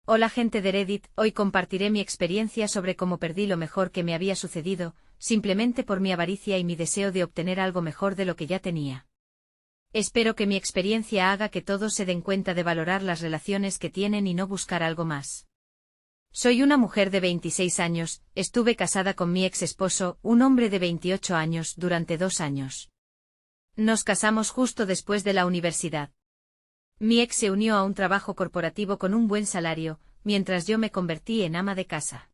Hola gente de Reddit, hoy compartiré mi experiencia sobre cómo perdí lo mejor que me había sucedido, simplemente por mi avaricia y mi deseo de obtener algo mejor de lo que ya tenía. Espero que mi experiencia haga que todos se den cuenta de valorar las relaciones que tienen y no buscar algo más. Soy una mujer de 26 años, estuve casada con mi ex esposo, un hombre de 28 años, durante 2 años. Nos casamos justo después de la universidad. Mi ex se unió a un trabajo corporativo con un buen salario, mientras yo me convertí en ama de casa.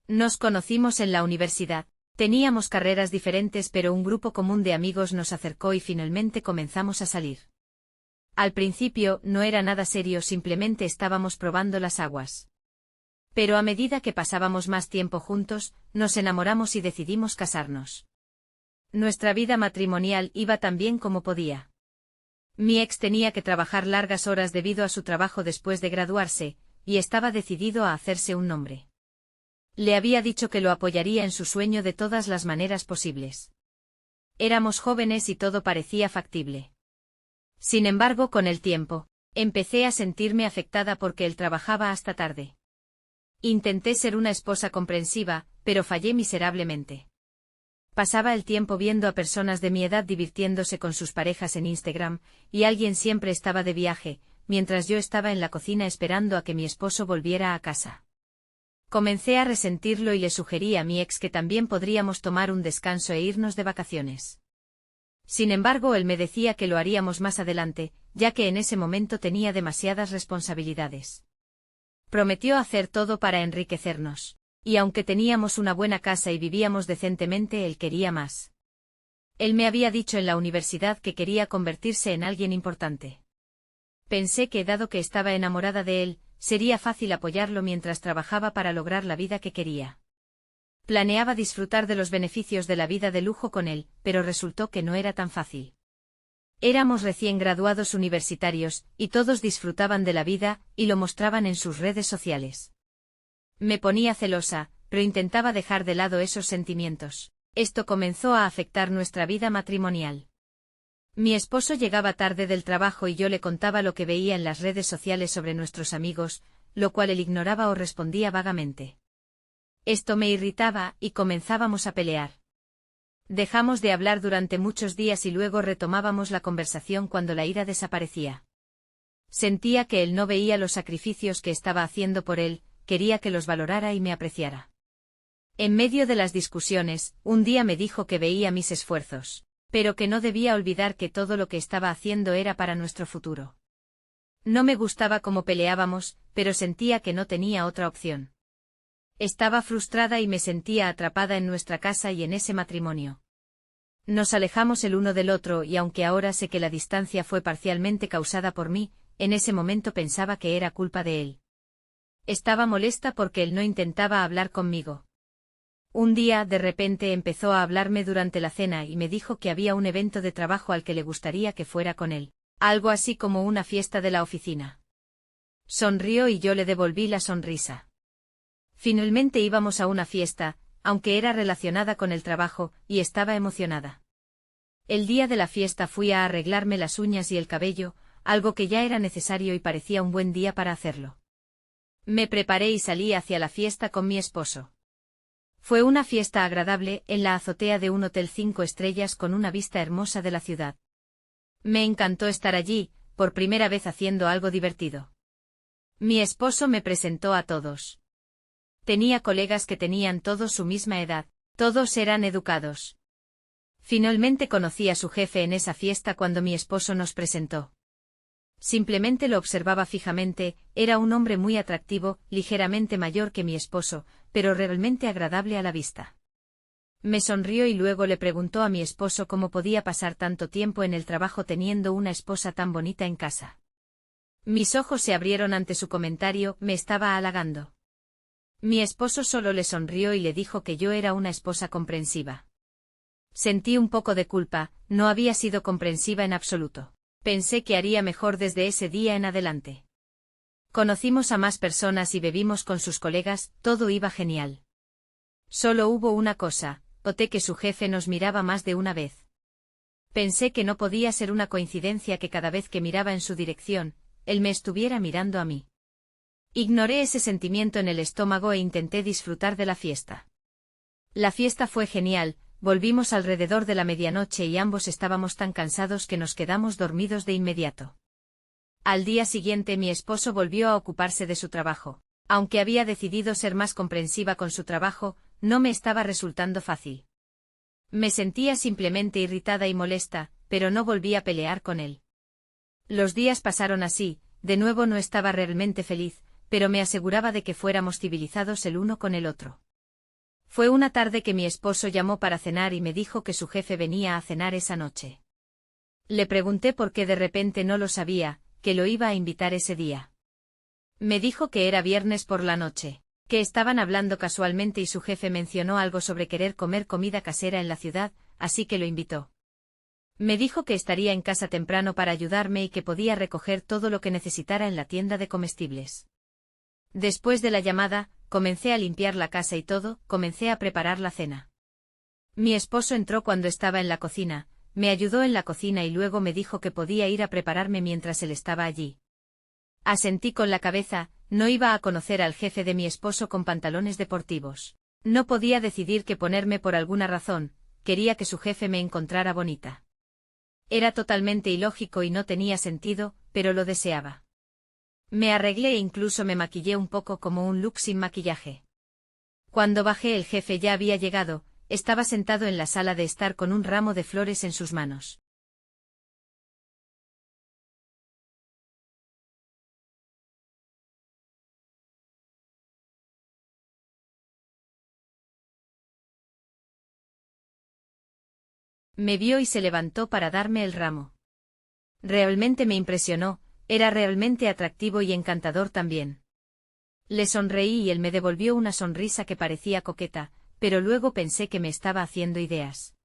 Nos conocimos en la universidad. Teníamos carreras diferentes, pero un grupo común de amigos nos acercó y finalmente comenzamos a salir. Al principio no era nada serio, simplemente estábamos probando las aguas. Pero a medida que pasábamos más tiempo juntos, nos enamoramos y decidimos casarnos. Nuestra vida matrimonial iba tan bien como podía. Mi ex tenía que trabajar largas horas debido a su trabajo después de graduarse, y estaba decidido a hacerse un nombre. Le había dicho que lo apoyaría en su sueño de todas las maneras posibles. Éramos jóvenes y todo parecía factible. Sin embargo, con el tiempo, empecé a sentirme afectada porque él trabajaba hasta tarde. Intenté ser una esposa comprensiva, pero fallé miserablemente. Pasaba el tiempo viendo a personas de mi edad divirtiéndose con sus parejas en Instagram, y alguien siempre estaba de viaje, mientras yo estaba en la cocina esperando a que mi esposo volviera a casa. Comencé a resentirlo y le sugerí a mi ex que también podríamos tomar un descanso e irnos de vacaciones. Sin embargo, él me decía que lo haríamos más adelante, ya que en ese momento tenía demasiadas responsabilidades. Prometió hacer todo para enriquecernos. Y aunque teníamos una buena casa y vivíamos decentemente, él quería más. Él me había dicho en la universidad que quería convertirse en alguien importante. Pensé que, dado que estaba enamorada de él, sería fácil apoyarlo mientras trabajaba para lograr la vida que quería. Planeaba disfrutar de los beneficios de la vida de lujo con él, pero resultó que no era tan fácil. Éramos recién graduados universitarios, y todos disfrutaban de la vida, y lo mostraban en sus redes sociales. Me ponía celosa, pero intentaba dejar de lado esos sentimientos. Esto comenzó a afectar nuestra vida matrimonial. Mi esposo llegaba tarde del trabajo y yo le contaba lo que veía en las redes sociales sobre nuestros amigos, lo cual él ignoraba o respondía vagamente. Esto me irritaba y comenzábamos a pelear. Dejamos de hablar durante muchos días y luego retomábamos la conversación cuando la ira desaparecía. Sentía que él no veía los sacrificios que estaba haciendo por él. Quería que los valorara y me apreciara. En medio de las discusiones, un día me dijo que veía mis esfuerzos, pero que no debía olvidar que todo lo que estaba haciendo era para nuestro futuro. No me gustaba cómo peleábamos, pero sentía que no tenía otra opción. Estaba frustrada y me sentía atrapada en nuestra casa y en ese matrimonio. Nos alejamos el uno del otro y aunque ahora sé que la distancia fue parcialmente causada por mí, en ese momento pensaba que era culpa de él. Estaba molesta porque él no intentaba hablar conmigo. Un día, de repente, empezó a hablarme durante la cena y me dijo que había un evento de trabajo al que le gustaría que fuera con él, algo así como una fiesta de la oficina. Sonrió y yo le devolví la sonrisa. Finalmente íbamos a una fiesta, aunque era relacionada con el trabajo, y estaba emocionada. El día de la fiesta fui a arreglarme las uñas y el cabello, algo que ya era necesario y parecía un buen día para hacerlo. Me preparé y salí hacia la fiesta con mi esposo. Fue una fiesta agradable, en la azotea de un hotel 5 estrellas con una vista hermosa de la ciudad. Me encantó estar allí, por primera vez haciendo algo divertido. Mi esposo me presentó a todos. Tenía colegas que tenían todos su misma edad, todos eran educados. Finalmente conocí a su jefe en esa fiesta cuando mi esposo nos presentó. Simplemente lo observaba fijamente, era un hombre muy atractivo, ligeramente mayor que mi esposo, pero realmente agradable a la vista. Me sonrió y luego le preguntó a mi esposo cómo podía pasar tanto tiempo en el trabajo teniendo una esposa tan bonita en casa. Mis ojos se abrieron ante su comentario, me estaba halagando. Mi esposo solo le sonrió y le dijo que yo era una esposa comprensiva. Sentí un poco de culpa, no había sido comprensiva en absoluto. Pensé que haría mejor desde ese día en adelante. Conocimos a más personas y bebimos con sus colegas, todo iba genial. Solo hubo una cosa, noté que su jefe nos miraba más de una vez. Pensé que no podía ser una coincidencia que cada vez que miraba en su dirección, él me estuviera mirando a mí. Ignoré ese sentimiento en el estómago e intenté disfrutar de la fiesta. La fiesta fue genial, volvimos alrededor de la medianoche y ambos estábamos tan cansados que nos quedamos dormidos de inmediato. Al día siguiente mi esposo volvió a ocuparse de su trabajo. Aunque había decidido ser más comprensiva con su trabajo, no me estaba resultando fácil. Me sentía simplemente irritada y molesta, pero no volví a pelear con él. Los días pasaron así, de nuevo no estaba realmente feliz, pero me aseguraba de que fuéramos civilizados el uno con el otro. Fue una tarde que mi esposo llamó para cenar y me dijo que su jefe venía a cenar esa noche. Le pregunté por qué de repente no lo sabía, que lo iba a invitar ese día. Me dijo que era viernes por la noche, que estaban hablando casualmente y su jefe mencionó algo sobre querer comer comida casera en la ciudad, así que lo invitó. Me dijo que estaría en casa temprano para ayudarme y que podía recoger todo lo que necesitara en la tienda de comestibles. Después de la llamada, comencé a limpiar la casa y todo, comencé a preparar la cena. Mi esposo entró cuando estaba en la cocina, me ayudó en la cocina y luego me dijo que podía ir a prepararme mientras él estaba allí. Asentí con la cabeza, no iba a conocer al jefe de mi esposo con pantalones deportivos. No podía decidir qué ponerme por alguna razón, quería que su jefe me encontrara bonita. Era totalmente ilógico y no tenía sentido, pero lo deseaba. Me arreglé e incluso me maquillé un poco como un look sin maquillaje. Cuando bajé el jefe ya había llegado, estaba sentado en la sala de estar con un ramo de flores en sus manos. Me vio y se levantó para darme el ramo. Realmente me impresionó, era realmente atractivo y encantador también. Le sonreí y él me devolvió una sonrisa que parecía coqueta, pero luego pensé que me estaba haciendo ideas.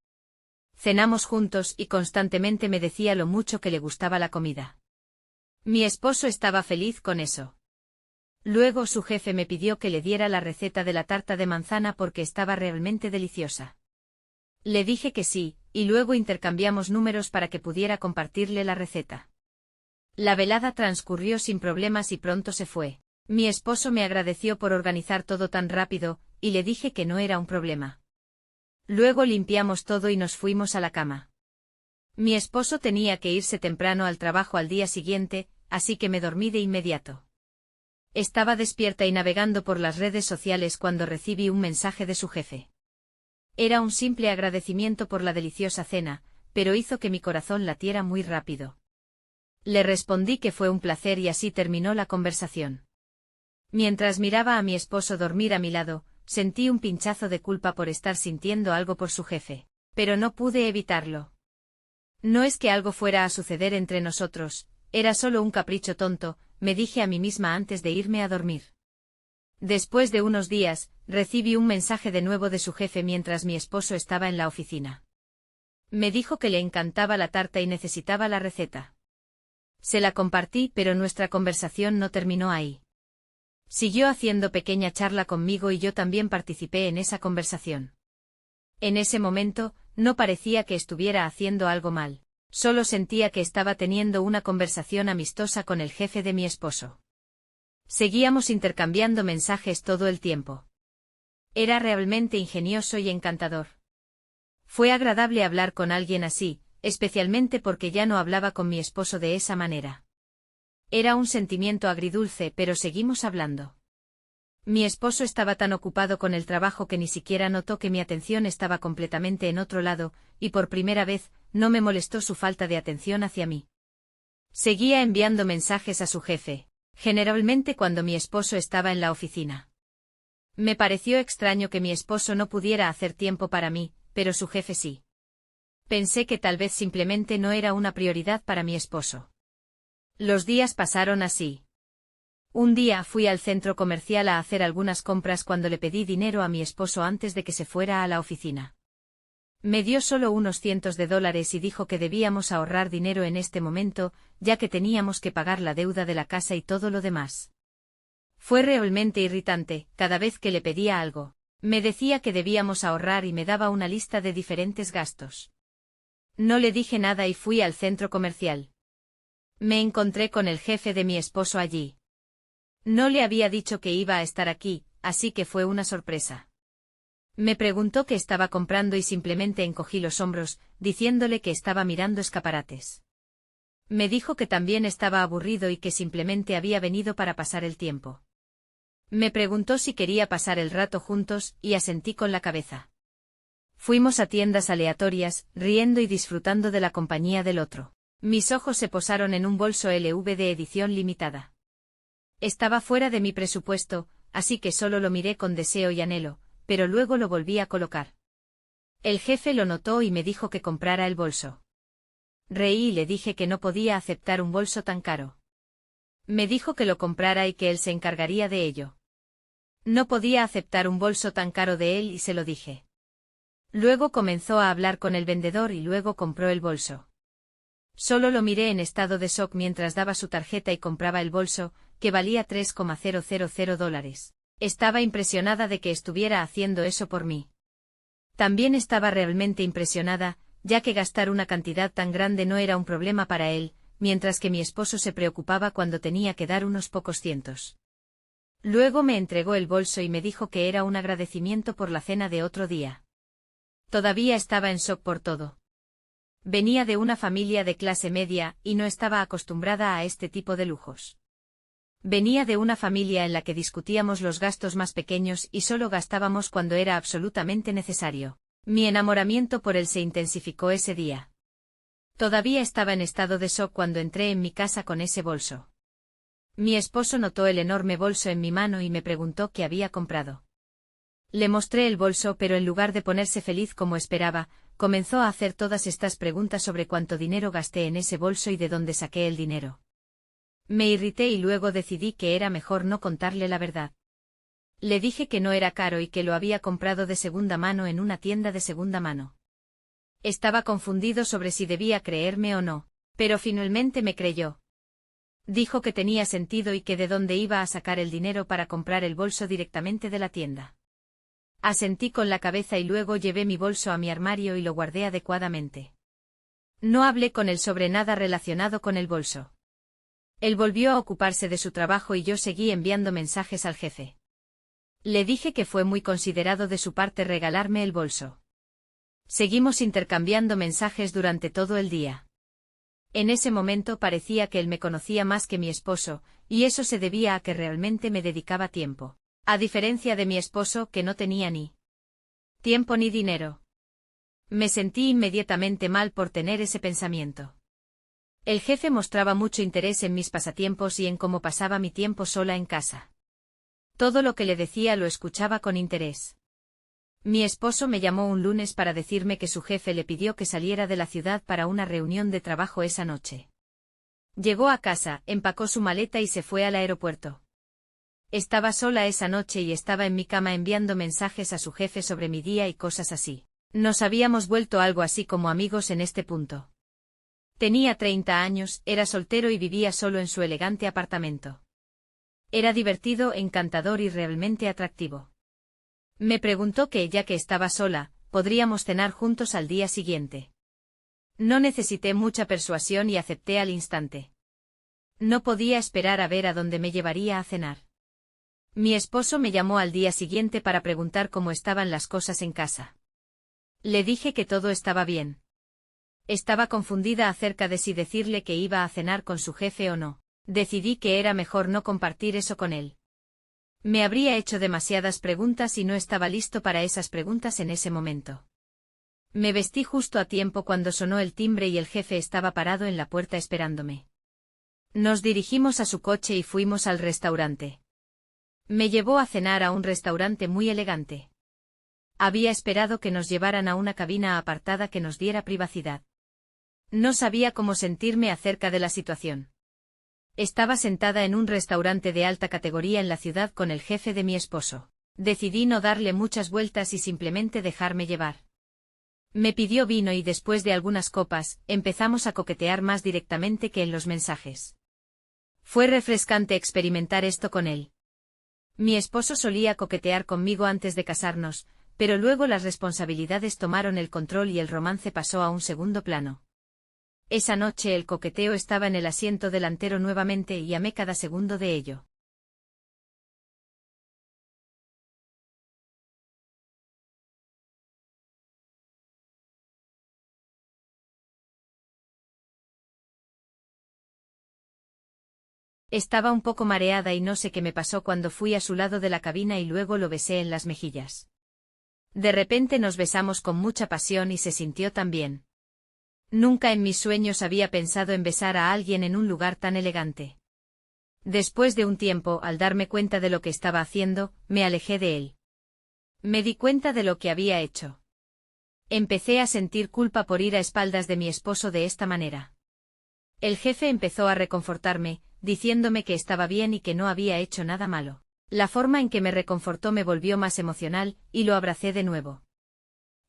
Cenamos juntos y constantemente me decía lo mucho que le gustaba la comida. Mi esposo estaba feliz con eso. Luego su jefe me pidió que le diera la receta de la tarta de manzana porque estaba realmente deliciosa. Le dije que sí, y luego intercambiamos números para que pudiera compartirle la receta. La velada transcurrió sin problemas y pronto se fue. Mi esposo me agradeció por organizar todo tan rápido, y le dije que no era un problema. Luego limpiamos todo y nos fuimos a la cama. Mi esposo tenía que irse temprano al trabajo al día siguiente, así que me dormí de inmediato. Estaba despierta y navegando por las redes sociales cuando recibí un mensaje de su jefe. Era un simple agradecimiento por la deliciosa cena, pero hizo que mi corazón latiera muy rápido. Le respondí que fue un placer y así terminó la conversación. Mientras miraba a mi esposo dormir a mi lado, sentí un pinchazo de culpa por estar sintiendo algo por su jefe, pero no pude evitarlo. No es que algo fuera a suceder entre nosotros, era solo un capricho tonto, me dije a mí misma antes de irme a dormir. Después de unos días, recibí un mensaje de nuevo de su jefe mientras mi esposo estaba en la oficina. Me dijo que le encantaba la tarta y necesitaba la receta. Se la compartí, pero nuestra conversación no terminó ahí. Siguió haciendo pequeña charla conmigo y yo también participé en esa conversación. En ese momento, no parecía que estuviera haciendo algo mal, solo sentía que estaba teniendo una conversación amistosa con el jefe de mi esposo. Seguíamos intercambiando mensajes todo el tiempo. Era realmente ingenioso y encantador. Fue agradable hablar con alguien así, especialmente porque ya no hablaba con mi esposo de esa manera. Era un sentimiento agridulce, pero seguimos hablando. Mi esposo estaba tan ocupado con el trabajo que ni siquiera notó que mi atención estaba completamente en otro lado, y por primera vez, no me molestó su falta de atención hacia mí. Seguía enviando mensajes a su jefe, generalmente cuando mi esposo estaba en la oficina. Me pareció extraño que mi esposo no pudiera hacer tiempo para mí, pero su jefe sí. Pensé que tal vez simplemente no era una prioridad para mi esposo. Los días pasaron así. Un día fui al centro comercial a hacer algunas compras cuando le pedí dinero a mi esposo antes de que se fuera a la oficina. Me dio solo unos cientos de dólares y dijo que debíamos ahorrar dinero en este momento, ya que teníamos que pagar la deuda de la casa y todo lo demás. Fue realmente irritante, cada vez que le pedía algo. Me decía que debíamos ahorrar y me daba una lista de diferentes gastos. No le dije nada y fui al centro comercial. Me encontré con el jefe de mi esposo allí. No le había dicho que iba a estar aquí, así que fue una sorpresa. Me preguntó qué estaba comprando y simplemente encogí los hombros, diciéndole que estaba mirando escaparates. Me dijo que también estaba aburrido y que simplemente había venido para pasar el tiempo. Me preguntó si quería pasar el rato juntos, y asentí con la cabeza. Fuimos a tiendas aleatorias, riendo y disfrutando de la compañía del otro. Mis ojos se posaron en un bolso LV de edición limitada. Estaba fuera de mi presupuesto, así que solo lo miré con deseo y anhelo, pero luego lo volví a colocar. El jefe lo notó y me dijo que comprara el bolso. Reí y le dije que no podía aceptar un bolso tan caro. Me dijo que lo comprara y que él se encargaría de ello. No podía aceptar un bolso tan caro de él y se lo dije. Luego comenzó a hablar con el vendedor y luego compró el bolso. Solo lo miré en estado de shock mientras daba su tarjeta y compraba el bolso, que valía $3,000. Estaba impresionada de que estuviera haciendo eso por mí. También estaba realmente impresionada, ya que gastar una cantidad tan grande no era un problema para él, mientras que mi esposo se preocupaba cuando tenía que dar unos pocos cientos. Luego me entregó el bolso y me dijo que era un agradecimiento por la cena de otro día. Todavía estaba en shock por todo. Venía de una familia de clase media y no estaba acostumbrada a este tipo de lujos. Venía de una familia en la que discutíamos los gastos más pequeños y solo gastábamos cuando era absolutamente necesario. Mi enamoramiento por él se intensificó ese día. Todavía estaba en estado de shock cuando entré en mi casa con ese bolso. Mi esposo notó el enorme bolso en mi mano y me preguntó qué había comprado. Le mostré el bolso, pero en lugar de ponerse feliz como esperaba, comenzó a hacer todas estas preguntas sobre cuánto dinero gasté en ese bolso y de dónde saqué el dinero. Me irrité y luego decidí que era mejor no contarle la verdad. Le dije que no era caro y que lo había comprado de segunda mano en una tienda de segunda mano. Estaba confundido sobre si debía creerme o no, pero finalmente me creyó. Dijo que tenía sentido y que de dónde iba a sacar el dinero para comprar el bolso directamente de la tienda. Asentí con la cabeza y luego llevé mi bolso a mi armario y lo guardé adecuadamente. No hablé con él sobre nada relacionado con el bolso. Él volvió a ocuparse de su trabajo y yo seguí enviando mensajes al jefe. Le dije que fue muy considerado de su parte regalarme el bolso. Seguimos intercambiando mensajes durante todo el día. En ese momento parecía que él me conocía más que mi esposo, y eso se debía a que realmente me dedicaba tiempo. A diferencia de mi esposo, que no tenía ni tiempo ni dinero. Me sentí inmediatamente mal por tener ese pensamiento. El jefe mostraba mucho interés en mis pasatiempos y en cómo pasaba mi tiempo sola en casa. Todo lo que le decía lo escuchaba con interés. Mi esposo me llamó un lunes para decirme que su jefe le pidió que saliera de la ciudad para una reunión de trabajo esa noche. Llegó a casa, empacó su maleta y se fue al aeropuerto. Estaba sola esa noche y estaba en mi cama enviando mensajes a su jefe sobre mi día y cosas así. Nos habíamos vuelto algo así como amigos en este punto. Tenía 30 años, era soltero y vivía solo en su elegante apartamento. Era divertido, encantador y realmente atractivo. Me preguntó que, ya que estaba sola, podríamos cenar juntos al día siguiente. No necesité mucha persuasión y acepté al instante. No podía esperar a ver a dónde me llevaría a cenar. Mi esposo me llamó al día siguiente para preguntar cómo estaban las cosas en casa. Le dije que todo estaba bien. Estaba confundida acerca de si decirle que iba a cenar con su jefe o no. Decidí que era mejor no compartir eso con él. Me habría hecho demasiadas preguntas y no estaba listo para esas preguntas en ese momento. Me vestí justo a tiempo cuando sonó el timbre y el jefe estaba parado en la puerta esperándome. Nos dirigimos a su coche y fuimos al restaurante. Me llevó a cenar a un restaurante muy elegante. Había esperado que nos llevaran a una cabina apartada que nos diera privacidad. No sabía cómo sentirme acerca de la situación. Estaba sentada en un restaurante de alta categoría en la ciudad con el jefe de mi esposo. Decidí no darle muchas vueltas y simplemente dejarme llevar. Me pidió vino y después de algunas copas, empezamos a coquetear más directamente que en los mensajes. Fue refrescante experimentar esto con él. Mi esposo solía coquetear conmigo antes de casarnos, pero luego las responsabilidades tomaron el control y el romance pasó a un segundo plano. Esa noche el coqueteo estaba en el asiento delantero nuevamente y amé cada segundo de ello. Estaba un poco mareada y no sé qué me pasó cuando fui a su lado de la cabina y luego lo besé en las mejillas. De repente nos besamos con mucha pasión y se sintió tan bien. Nunca en mis sueños había pensado en besar a alguien en un lugar tan elegante. Después de un tiempo, al darme cuenta de lo que estaba haciendo, me alejé de él. Me di cuenta de lo que había hecho. Empecé a sentir culpa por ir a espaldas de mi esposo de esta manera. El jefe empezó a reconfortarme, diciéndome que estaba bien y que no había hecho nada malo. La forma en que me reconfortó me volvió más emocional, y lo abracé de nuevo.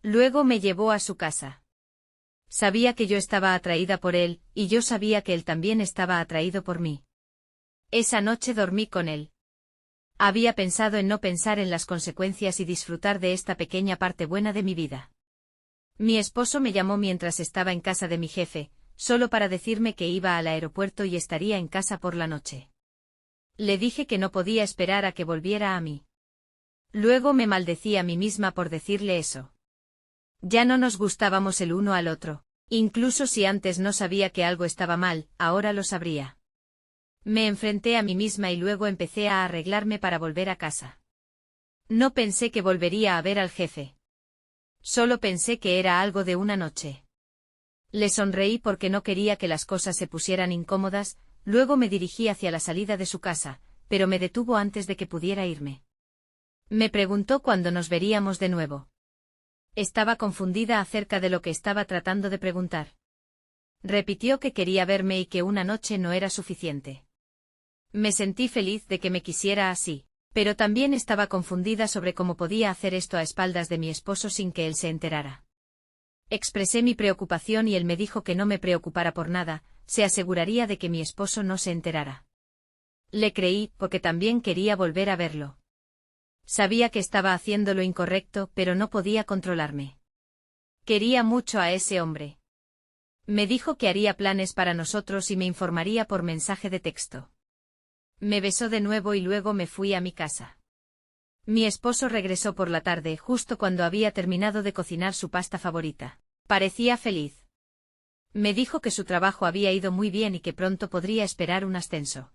Luego me llevó a su casa. Sabía que yo estaba atraída por él, y yo sabía que él también estaba atraído por mí. Esa noche dormí con él. Había pensado en no pensar en las consecuencias y disfrutar de esta pequeña parte buena de mi vida. Mi esposo me llamó mientras estaba en casa de mi jefe, solo para decirme que iba al aeropuerto y estaría en casa por la noche. Le dije que no podía esperar a que volviera a mí. Luego me maldecí a mí misma por decirle eso. Ya no nos gustábamos el uno al otro. Incluso si antes no sabía que algo estaba mal, ahora lo sabría. Me enfrenté a mí misma y luego empecé a arreglarme para volver a casa. No pensé que volvería a ver al jefe. Solo pensé que era algo de una noche. Le sonreí porque no quería que las cosas se pusieran incómodas, luego me dirigí hacia la salida de su casa, pero me detuvo antes de que pudiera irme. Me preguntó cuándo nos veríamos de nuevo. Estaba confundida acerca de lo que estaba tratando de preguntar. Repitió que quería verme y que una noche no era suficiente. Me sentí feliz de que me quisiera así, pero también estaba confundida sobre cómo podía hacer esto a espaldas de mi esposo sin que él se enterara. Expresé mi preocupación y él me dijo que no me preocupara por nada, se aseguraría de que mi esposo no se enterara. Le creí, porque también quería volver a verlo. Sabía que estaba haciendo lo incorrecto, pero no podía controlarme. Quería mucho a ese hombre. Me dijo que haría planes para nosotros y me informaría por mensaje de texto. Me besó de nuevo y luego me fui a mi casa. Mi esposo regresó por la tarde, justo cuando había terminado de cocinar su pasta favorita. Parecía feliz. Me dijo que su trabajo había ido muy bien y que pronto podría esperar un ascenso.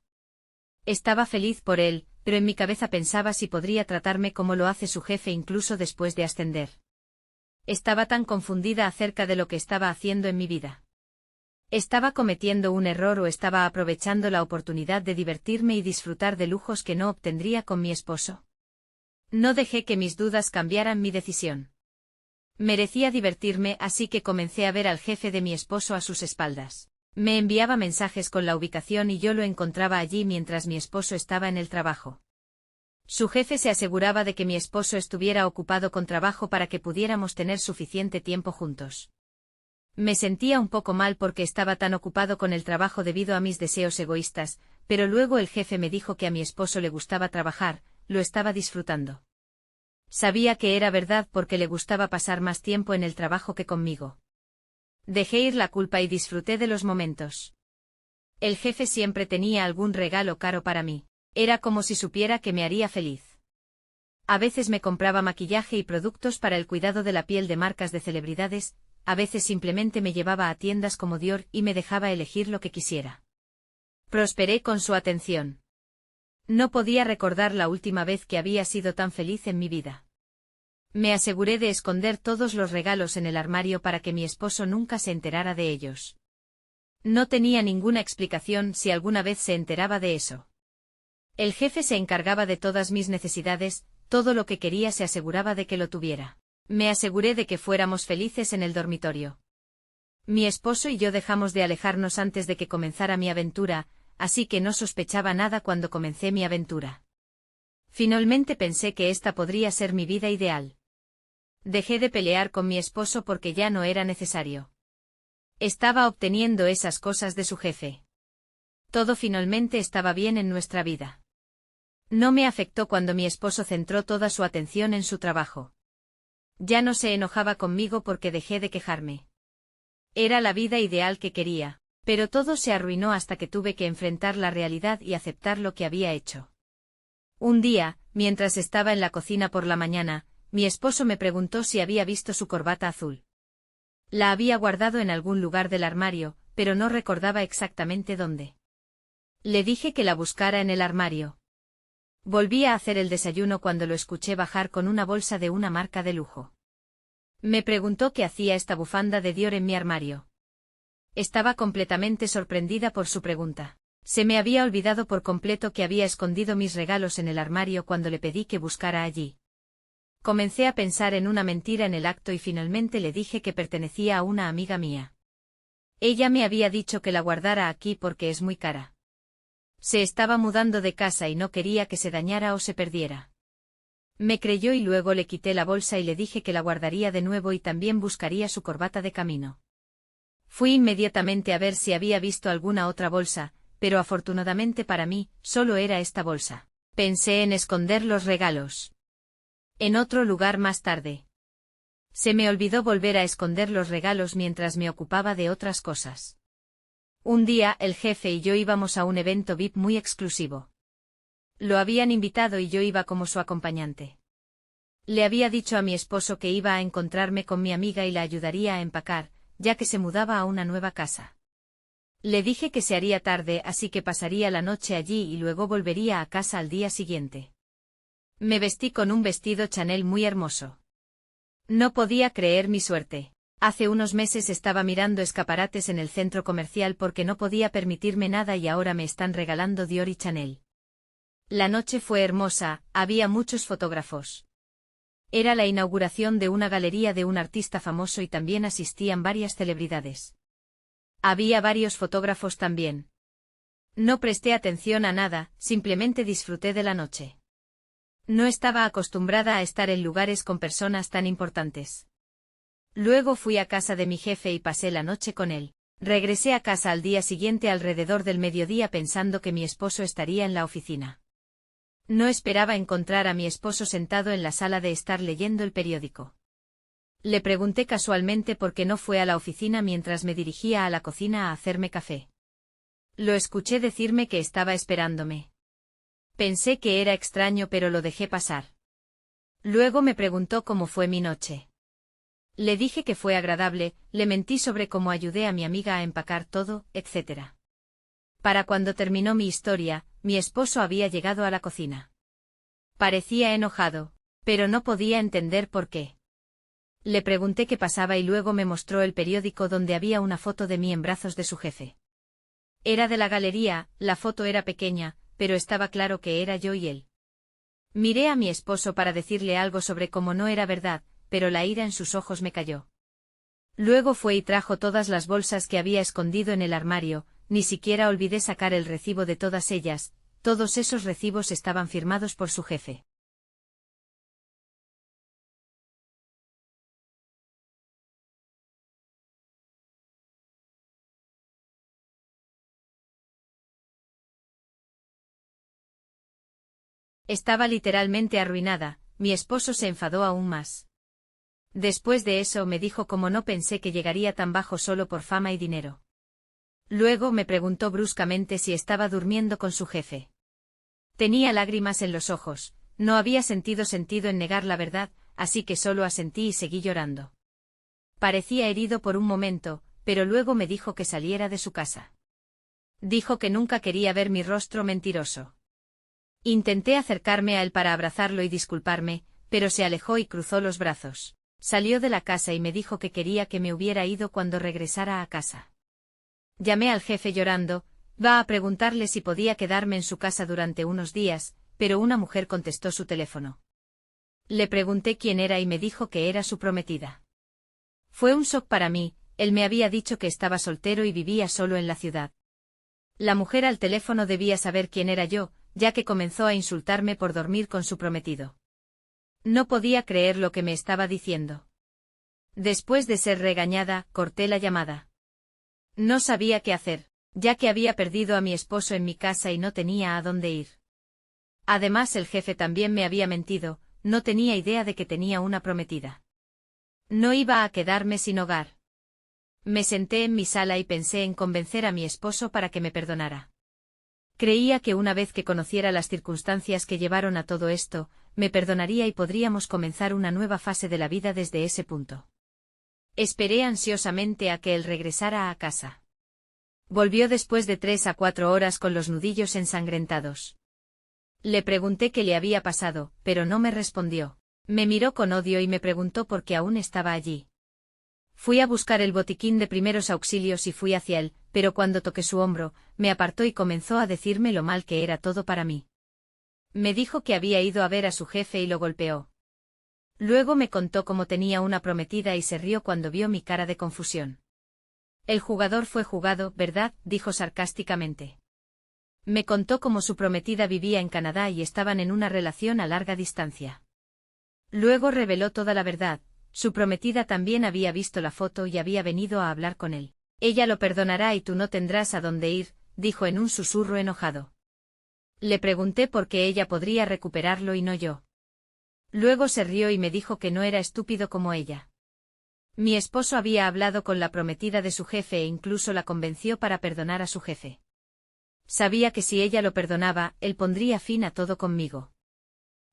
Estaba feliz por él, pero en mi cabeza pensaba si podría tratarme como lo hace su jefe incluso después de ascender. Estaba tan confundida acerca de lo que estaba haciendo en mi vida. ¿Estaba cometiendo un error o estaba aprovechando la oportunidad de divertirme y disfrutar de lujos que no obtendría con mi esposo? No dejé que mis dudas cambiaran mi decisión. Merecía divertirme, así que comencé a ver al jefe de mi esposo a sus espaldas. Me enviaba mensajes con la ubicación y yo lo encontraba allí mientras mi esposo estaba en el trabajo. Su jefe se aseguraba de que mi esposo estuviera ocupado con trabajo para que pudiéramos tener suficiente tiempo juntos. Me sentía un poco mal porque estaba tan ocupado con el trabajo debido a mis deseos egoístas, pero luego el jefe me dijo que a mi esposo le gustaba trabajar, lo estaba disfrutando. Sabía que era verdad porque le gustaba pasar más tiempo en el trabajo que conmigo. Dejé ir la culpa y disfruté de los momentos. El jefe siempre tenía algún regalo caro para mí. Era como si supiera que me haría feliz. A veces me compraba maquillaje y productos para el cuidado de la piel de marcas de celebridades, a veces simplemente me llevaba a tiendas como Dior y me dejaba elegir lo que quisiera. Prosperé con su atención. No podía recordar la última vez que había sido tan feliz en mi vida. Me aseguré de esconder todos los regalos en el armario para que mi esposo nunca se enterara de ellos. No tenía ninguna explicación si alguna vez se enteraba de eso. El jefe se encargaba de todas mis necesidades, todo lo que quería se aseguraba de que lo tuviera. Me aseguré de que fuéramos felices en el dormitorio. Mi esposo y yo dejamos de alejarnos antes de que comenzara mi aventura, así que no sospechaba nada cuando comencé mi aventura. Finalmente pensé que esta podría ser mi vida ideal. Dejé de pelear con mi esposo porque ya no era necesario. Estaba obteniendo esas cosas de su jefe. Todo finalmente estaba bien en nuestra vida. No me afectó cuando mi esposo centró toda su atención en su trabajo. Ya no se enojaba conmigo porque dejé de quejarme. Era la vida ideal que quería, pero todo se arruinó hasta que tuve que enfrentar la realidad y aceptar lo que había hecho. Un día, mientras estaba en la cocina por la mañana, mi esposo me preguntó si había visto su corbata azul. La había guardado en algún lugar del armario, pero no recordaba exactamente dónde. Le dije que la buscara en el armario. Volví a hacer el desayuno cuando lo escuché bajar con una bolsa de una marca de lujo. Me preguntó qué hacía esta bufanda de Dior en mi armario. Estaba completamente sorprendida por su pregunta. Se me había olvidado por completo que había escondido mis regalos en el armario cuando le pedí que buscara allí. Comencé a pensar en una mentira en el acto y finalmente le dije que pertenecía a una amiga mía. Ella me había dicho que la guardara aquí porque es muy cara. Se estaba mudando de casa y no quería que se dañara o se perdiera. Me creyó y luego le quité la bolsa y le dije que la guardaría de nuevo y también buscaría su corbata de camino. Fui inmediatamente a ver si había visto alguna otra bolsa, pero afortunadamente para mí, solo era esta bolsa. Pensé en esconder los regalos en otro lugar más tarde. Se me olvidó volver a esconder los regalos mientras me ocupaba de otras cosas. Un día el jefe y yo íbamos a un evento VIP muy exclusivo. Lo habían invitado y yo iba como su acompañante. Le había dicho a mi esposo que iba a encontrarme con mi amiga y la ayudaría a empacar, ya que se mudaba a una nueva casa. Le dije que se haría tarde, así que pasaría la noche allí y luego volvería a casa al día siguiente. Me vestí con un vestido Chanel muy hermoso. No podía creer mi suerte. Hace unos meses estaba mirando escaparates en el centro comercial porque no podía permitirme nada y ahora me están regalando Dior y Chanel. La noche fue hermosa, había muchos fotógrafos. Era la inauguración de una galería de un artista famoso y también asistían varias celebridades. Había varios fotógrafos también. No presté atención a nada, simplemente disfruté de la noche. No estaba acostumbrada a estar en lugares con personas tan importantes. Luego fui a casa de mi jefe y pasé la noche con él. Regresé a casa al día siguiente alrededor del mediodía pensando que mi esposo estaría en la oficina. No esperaba encontrar a mi esposo sentado en la sala de estar leyendo el periódico. Le pregunté casualmente por qué no fue a la oficina mientras me dirigía a la cocina a hacerme café. Lo escuché decirme que estaba esperándome. Pensé que era extraño pero lo dejé pasar. Luego me preguntó cómo fue mi noche. Le dije que fue agradable, le mentí sobre cómo ayudé a mi amiga a empacar todo, etc. Para cuando terminó mi historia, mi esposo había llegado a la cocina. Parecía enojado, pero no podía entender por qué. Le pregunté qué pasaba y luego me mostró el periódico donde había una foto de mí en brazos de su jefe. Era de la galería, la foto era pequeña, pero estaba claro que era yo y él. Miré a mi esposo para decirle algo sobre cómo no era verdad, pero la ira en sus ojos me cayó. Luego fue y trajo todas las bolsas que había escondido en el armario, ni siquiera olvidé sacar el recibo de todas ellas, todos esos recibos estaban firmados por su jefe. Estaba literalmente arruinada, mi esposo se enfadó aún más. Después de eso me dijo cómo no pensé que llegaría tan bajo solo por fama y dinero. Luego me preguntó bruscamente si estaba durmiendo con su jefe. Tenía lágrimas en los ojos, no había sentido en negar la verdad, así que solo asentí y seguí llorando. Parecía herido por un momento, pero luego me dijo que saliera de su casa. Dijo que nunca quería ver mi rostro mentiroso. Intenté acercarme a él para abrazarlo y disculparme, pero se alejó y cruzó los brazos. Salió de la casa y me dijo que quería que me hubiera ido cuando regresara a casa. Llamé al jefe llorando, va a preguntarle si podía quedarme en su casa durante unos días, pero una mujer contestó su teléfono. Le pregunté quién era y me dijo que era su prometida. Fue un shock para mí, él me había dicho que estaba soltero y vivía solo en la ciudad. La mujer al teléfono debía saber quién era yo, ya que comenzó a insultarme por dormir con su prometido. No podía creer lo que me estaba diciendo. Después de ser regañada, corté la llamada. No sabía qué hacer, ya que había perdido a mi esposo en mi casa y no tenía a dónde ir. Además el jefe también me había mentido, no tenía idea de que tenía una prometida. No iba a quedarme sin hogar. Me senté en mi sala y pensé en convencer a mi esposo para que me perdonara. Creía que una vez que conociera las circunstancias que llevaron a todo esto, me perdonaría y podríamos comenzar una nueva fase de la vida desde ese punto. Esperé ansiosamente a que él regresara a casa. Volvió después de 3 a 4 horas con los nudillos ensangrentados. Le pregunté qué le había pasado, pero no me respondió. Me miró con odio y me preguntó por qué aún estaba allí. Fui a buscar el botiquín de primeros auxilios y fui hacia él, pero cuando toqué su hombro, me apartó y comenzó a decirme lo mal que era todo para mí. Me dijo que había ido a ver a su jefe y lo golpeó. Luego me contó cómo tenía una prometida y se rió cuando vio mi cara de confusión. El jugador fue jugado, ¿verdad?, dijo sarcásticamente. Me contó cómo su prometida vivía en Canadá y estaban en una relación a larga distancia. Luego reveló toda la verdad. Su prometida también había visto la foto y había venido a hablar con él. Ella lo perdonará y tú no tendrás a dónde ir, dijo en un susurro enojado. Le pregunté por qué ella podría recuperarlo y no yo. Luego se rió y me dijo que no era estúpido como ella. Mi esposo había hablado con la prometida de su jefe e incluso la convenció para perdonar a su jefe. Sabía que si ella lo perdonaba, él pondría fin a todo conmigo.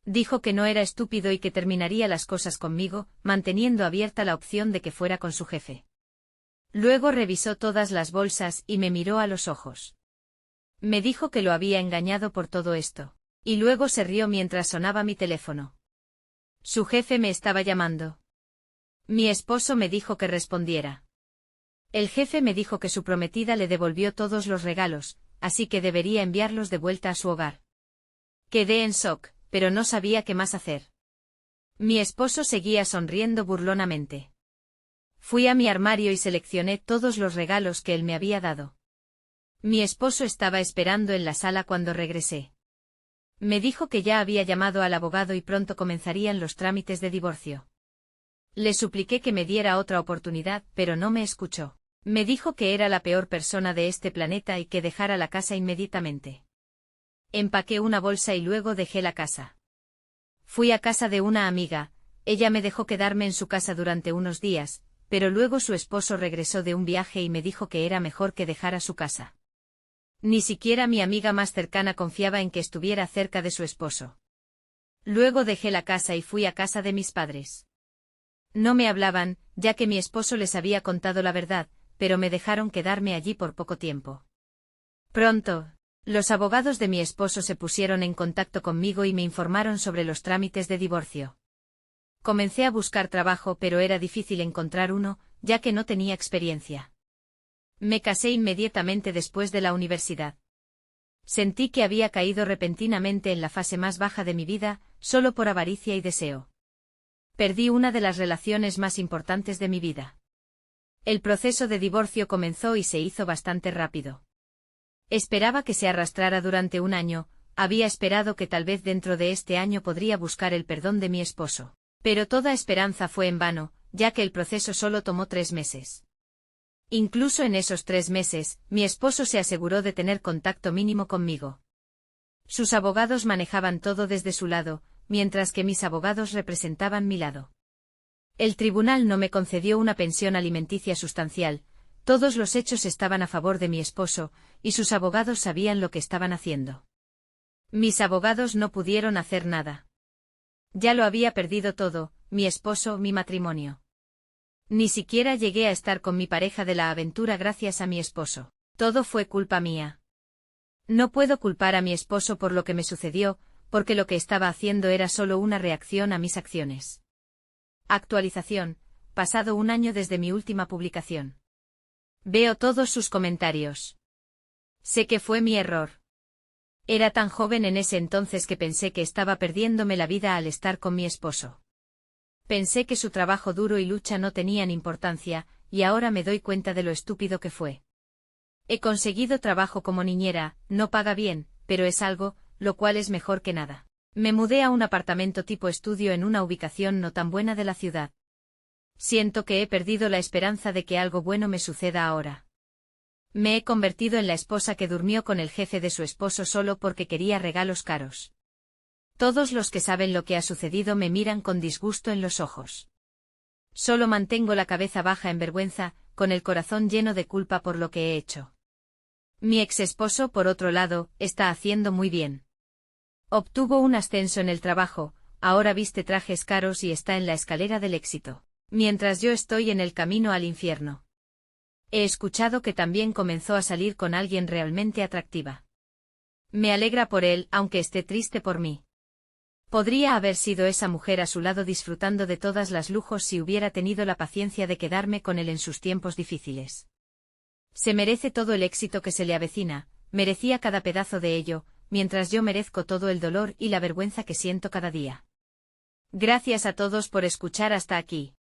Dijo que no era estúpido y que terminaría las cosas conmigo, manteniendo abierta la opción de que fuera con su jefe. Luego revisó todas las bolsas y me miró a los ojos. Me dijo que lo había engañado por todo esto. Y luego se rió mientras sonaba mi teléfono. Su jefe me estaba llamando. Mi esposo me dijo que respondiera. El jefe me dijo que su prometida le devolvió todos los regalos, así que debería enviarlos de vuelta a su hogar. Quedé en shock, pero no sabía qué más hacer. Mi esposo seguía sonriendo burlonamente. Fui a mi armario y seleccioné todos los regalos que él me había dado. Mi esposo estaba esperando en la sala cuando regresé. Me dijo que ya había llamado al abogado y pronto comenzarían los trámites de divorcio. Le supliqué que me diera otra oportunidad, pero no me escuchó. Me dijo que era la peor persona de este planeta y que dejara la casa inmediatamente. Empaqué una bolsa y luego dejé la casa. Fui a casa de una amiga, ella me dejó quedarme en su casa durante unos días, pero luego su esposo regresó de un viaje y me dijo que era mejor que dejara su casa. Ni siquiera mi amiga más cercana confiaba en que estuviera cerca de su esposo. Luego dejé la casa y fui a casa de mis padres. No me hablaban, ya que mi esposo les había contado la verdad, pero me dejaron quedarme allí por poco tiempo. Pronto, los abogados de mi esposo se pusieron en contacto conmigo y me informaron sobre los trámites de divorcio. Comencé a buscar trabajo, pero era difícil encontrar uno, ya que no tenía experiencia. Me casé inmediatamente después de la universidad. Sentí que había caído repentinamente en la fase más baja de mi vida, solo por avaricia y deseo. Perdí una de las relaciones más importantes de mi vida. El proceso de divorcio comenzó y se hizo bastante rápido. Esperaba que se arrastrara durante un año, había esperado que tal vez dentro de este año podría buscar el perdón de mi esposo. Pero toda esperanza fue en vano, ya que el proceso solo tomó 3 meses. Incluso en esos 3 meses, mi esposo se aseguró de tener contacto mínimo conmigo. Sus abogados manejaban todo desde su lado, mientras que mis abogados representaban mi lado. El tribunal no me concedió una pensión alimenticia sustancial, todos los hechos estaban a favor de mi esposo, y sus abogados sabían lo que estaban haciendo. Mis abogados no pudieron hacer nada. Ya lo había perdido todo, mi esposo, mi matrimonio. Ni siquiera llegué a estar con mi pareja de la aventura gracias a mi esposo. Todo fue culpa mía. No puedo culpar a mi esposo por lo que me sucedió, porque lo que estaba haciendo era solo una reacción a mis acciones. Actualización, pasado un año desde mi última publicación. Veo todos sus comentarios. Sé que fue mi error. Era tan joven en ese entonces que pensé que estaba perdiéndome la vida al estar con mi esposo. Pensé que su trabajo duro y lucha no tenían importancia, y ahora me doy cuenta de lo estúpido que fue. He conseguido trabajo como niñera, no paga bien, pero es algo, lo cual es mejor que nada. Me mudé a un apartamento tipo estudio en una ubicación no tan buena de la ciudad. Siento que he perdido la esperanza de que algo bueno me suceda ahora. Me he convertido en la esposa que durmió con el jefe de su esposo solo porque quería regalos caros. Todos los que saben lo que ha sucedido me miran con disgusto en los ojos. Solo mantengo la cabeza baja en vergüenza, con el corazón lleno de culpa por lo que he hecho. Mi ex esposo, por otro lado, está haciendo muy bien. Obtuvo un ascenso en el trabajo, ahora viste trajes caros y está en la escalera del éxito, mientras yo estoy en el camino al infierno. He escuchado que también comenzó a salir con alguien realmente atractiva. Me alegra por él, aunque esté triste por mí. Podría haber sido esa mujer a su lado disfrutando de todas las lujos si hubiera tenido la paciencia de quedarme con él en sus tiempos difíciles. Se merece todo el éxito que se le avecina, merecía cada pedazo de ello, mientras yo merezco todo el dolor y la vergüenza que siento cada día. Gracias a todos por escuchar hasta aquí.